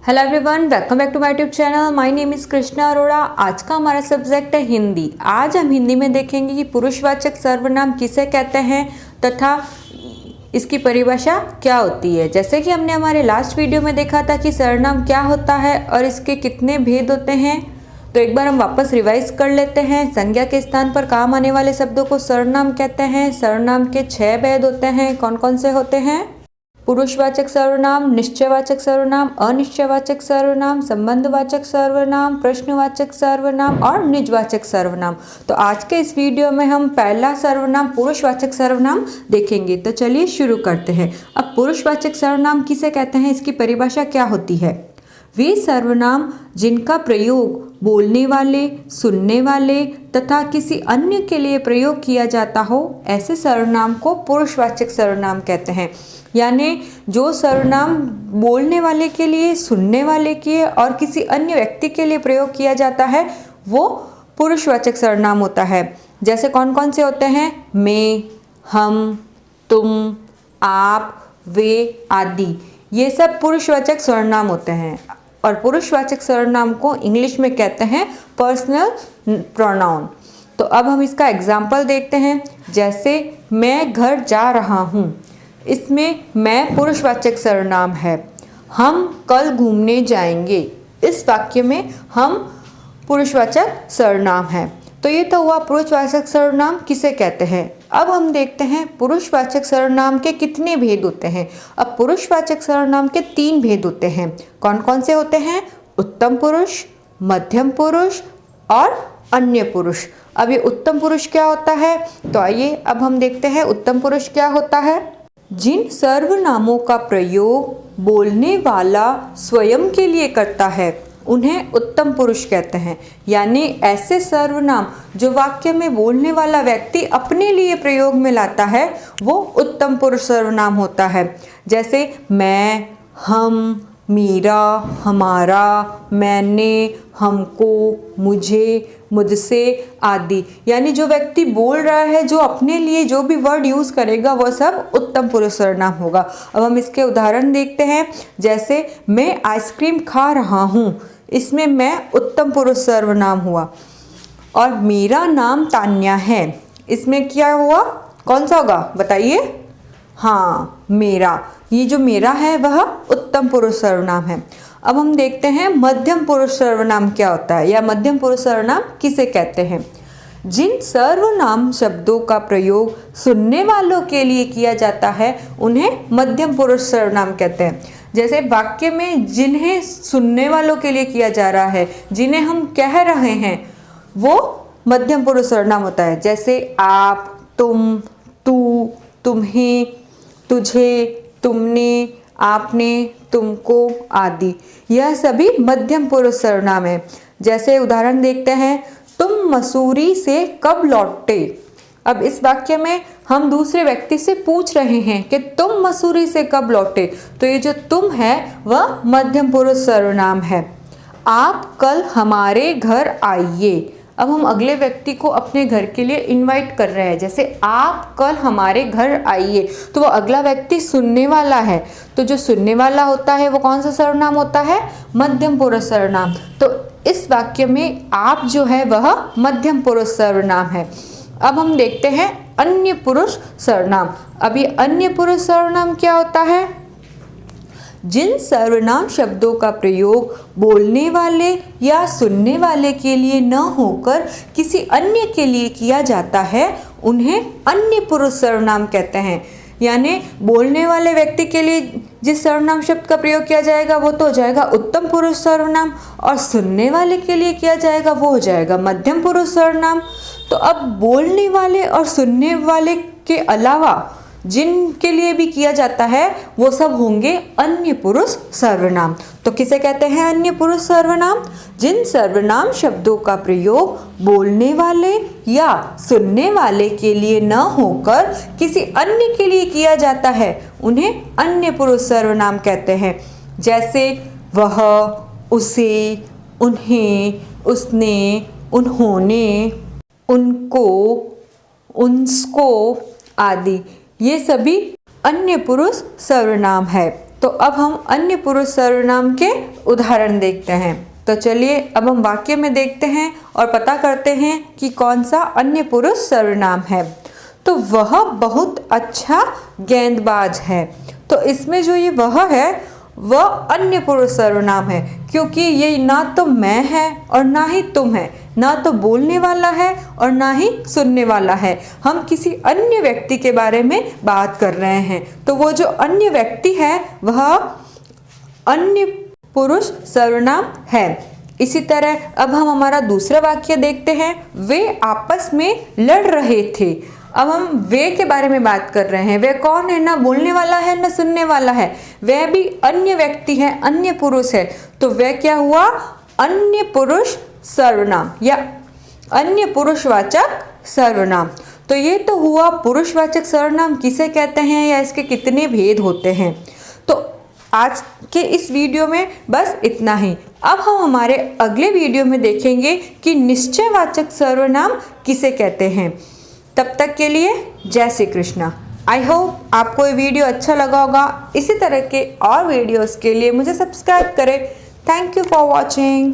Hello everyone, welcome back to my YouTube channel. My name is Krishna Arora. आज का हमारा subject है हिंदी। आज हम हिंदी में देखेंगे कि पुरुषवाचक सर्वनाम किसे कहते हैं तथा इसकी परिभाषा क्या होती है। जैसे कि हमने हमारे लास्ट वीडियो में देखा था कि सर्वनाम क्या होता है और इसके कितने भेद होते हैं, तो एक बार हम वापस रिवाइज कर लेते हैं। संज्ञा के स्थान पर काम आने वाले शब्दों को सर्वनाम कहते हैं। सर्वनाम के 6 भेद होते हैं। कौन कौन से होते हैं? पुरुषवाचक सर्वनाम, निश्चयवाचक सर्वनाम, अनिश्चयवाचक सर्वनाम, संबंधवाचक सर्वनाम, प्रश्नवाचक सर्वनाम और निजवाचक सर्वनाम। तो आज के इस वीडियो में हम पहला सर्वनाम पुरुषवाचक सर्वनाम देखेंगे। तो चलिए शुरू करते हैं। अब पुरुषवाचक सर्वनाम किसे कहते हैं, इसकी परिभाषा क्या होती है? वे सर्वनाम जिनका प्रयोग बोलने वाले, सुनने वाले तथा किसी अन्य के लिए प्रयोग किया जाता हो, ऐसे सर्वनाम को पुरुषवाचक सर्वनाम कहते हैं। यानी जो सर्वनाम बोलने वाले के लिए, सुनने वाले के और किसी अन्य व्यक्ति के लिए प्रयोग किया जाता है, वो पुरुषवाचक सर्वनाम होता है। जैसे कौन कौन से होते हैं? मैं, हम, तुम, आप, वे आदि, ये सब पुरुषवाचक सर्वनाम होते हैं। और पुरुषवाचक सर्वनाम को इंग्लिश में कहते हैं पर्सनल प्रोनाउन। तो अब हम इसका एग्जाम्पल देखते हैं। जैसे मैं घर जा रहा हूँ, इसमें मैं पुरुषवाचक सर्वनाम है। हम कल घूमने जाएंगे, इस वाक्य में हम पुरुषवाचक सर्वनाम है। तो ये तो हुआ पुरुषवाचक सर्वनाम किसे कहते हैं। अब हम देखते हैं पुरुषवाचक सर्वनाम के कितने भेद होते हैं। अब पुरुषवाचक सर्वनाम के 3 भेद होते हैं। कौन कौन से होते हैं? उत्तम पुरुष, मध्यम पुरुष और अन्य पुरुष। अब ये उत्तम पुरुष क्या होता है, तो आइए अब हम देखते हैं उत्तम पुरुष क्या होता है। जिन सर्वनामों का प्रयोग बोलने वाला स्वयं के लिए करता है, उन्हें उत्तम पुरुष कहते हैं। यानी ऐसे सर्वनाम जो वाक्य में बोलने वाला व्यक्ति अपने लिए प्रयोग में लाता है, वो उत्तम पुरुष सर्वनाम होता है। जैसे मैं, हम, मेरा, हमारा, मैंने, हमको, मुझे, मुझसे आदि। यानी जो व्यक्ति बोल रहा है, जो अपने लिए जो भी वर्ड यूज़ करेगा, वह सब उत्तम पुरुष सर्वनाम होगा। अब हम इसके उदाहरण देखते हैं। जैसे मैं आइसक्रीम खा रहा हूँ, इसमें मैं उत्तम पुरुष सर्वनाम हुआ। और मेरा नाम तान्या है, इसमें क्या हुआ, कौन सा होगा बताइए? हाँ, मेरा। ये जो मेरा है वह उत्तम पुरुष सर्वनाम है। अब हम देखते हैं मध्यम पुरुष सर्वनाम क्या होता है, या मध्यम पुरुष सर्वनाम किसे कहते हैं। जिन सर्वनाम शब्दों का प्रयोग सुनने वालों के लिए किया जाता है, उन्हें मध्यम पुरुष सर्वनाम कहते हैं। जैसे वाक्य में जिन्हें सुनने वालों के लिए किया जा रहा है, जिन्हें हम कह रहे हैं, वो मध्यम पुरुष सर्वनाम होता है। जैसे आप, तुम, तू, तुम्हें, तुझे, तुमने, आपने, तुमको आदि, यह सभी मध्यम पुरुष सर्वनाम है। जैसे उदाहरण देखते हैं। तुम मसूरी से कब लौटे। अब इस वाक्य में हम दूसरे व्यक्ति से पूछ रहे हैं कि तुम मसूरी से कब लौटे, तो ये जो तुम है वह मध्यम पुरुष सर्वनाम है। आप कल हमारे घर आइए। अब हम अगले व्यक्ति को अपने घर के लिए इनवाइट कर रहे हैं। जैसे आप कल हमारे घर आइए, तो वो अगला व्यक्ति सुनने वाला है। तो जो सुनने वाला होता है वो कौन सा सर्वनाम होता है? मध्यम पुरुष सर्वनाम। तो इस वाक्य में आप जो है वह मध्यम पुरुष सर्वनाम है। अब हम देखते हैं अन्य पुरुष सर्वनाम। अब ये अन्य पुरुष सर्वनाम क्या होता है? जिन सर्वनाम शब्दों का प्रयोग बोलने वाले या सुनने वाले के लिए न होकर किसी अन्य के लिए किया जाता है, उन्हें अन्य पुरुष सर्वनाम कहते हैं। यानी बोलने वाले व्यक्ति के लिए जिस सर्वनाम शब्द का प्रयोग किया जाएगा वो तो हो जाएगा उत्तम पुरुष सर्वनाम, और सुनने वाले के लिए किया जाएगा वो हो जाएगा मध्यम पुरुष सर्वनाम। तो अब बोलने वाले और सुनने वाले के अलावा जिनके लिए भी किया जाता है वो सब होंगे अन्य पुरुष सर्वनाम। तो किसे कहते हैं अन्य पुरुष सर्वनाम? जिन सर्वनाम शब्दों का प्रयोग बोलने वाले या सुनने वाले के लिए न होकर किसी अन्य के लिए किया जाता है, उन्हें अन्य पुरुष सर्वनाम कहते हैं। जैसे वह, उसे, उन्हें, उसने, उन्होंने, उनको, उनको आदि, ये सभी अन्य पुरुष सर्वनाम है। तो अब हम अन्य पुरुष सर्वनाम के उदाहरण देखते हैं। तो चलिए अब हम वाक्य में देखते हैं और पता करते हैं कि कौन सा अन्य पुरुष सर्वनाम है। तो वह बहुत अच्छा गेंदबाज है। तो इसमें जो ये वह है वह अन्य पुरुष सर्वनाम है, क्योंकि ये ना तो मैं है और ना ही तुम है, ना तो बोलने वाला है और ना ही सुनने वाला है। हम किसी अन्य व्यक्ति के बारे में बात कर रहे हैं। तो वो जो अन्य व्यक्ति है वह अन्य पुरुष सर्वनाम है। इसी तरह अब हम हमारा दूसरा वाक्य देखते हैं। वे आपस में लड़ रहे थे। अब हम वे के बारे में बात कर रहे हैं। वे कौन है? ना बोलने वाला है ना सुनने वाला है, वह भी अन्य व्यक्ति है, अन्य पुरुष है। तो वह क्या हुआ? अन्य पुरुष सर्वनाम या अन्य पुरुषवाचक सर्वनाम। तो ये तो हुआ पुरुषवाचक सर्वनाम किसे कहते हैं या इसके कितने भेद होते हैं। तो आज के इस वीडियो में बस इतना ही। अब हम हमारे अगले वीडियो में देखेंगे कि निश्चयवाचक सर्वनाम किसे कहते हैं। तब तक के लिए जय श्री कृष्णा। आई होप आपको ये वीडियो अच्छा लगा होगा। इसी तरह के और वीडियोस के लिए मुझे सब्सक्राइब करें। Thank you for watching.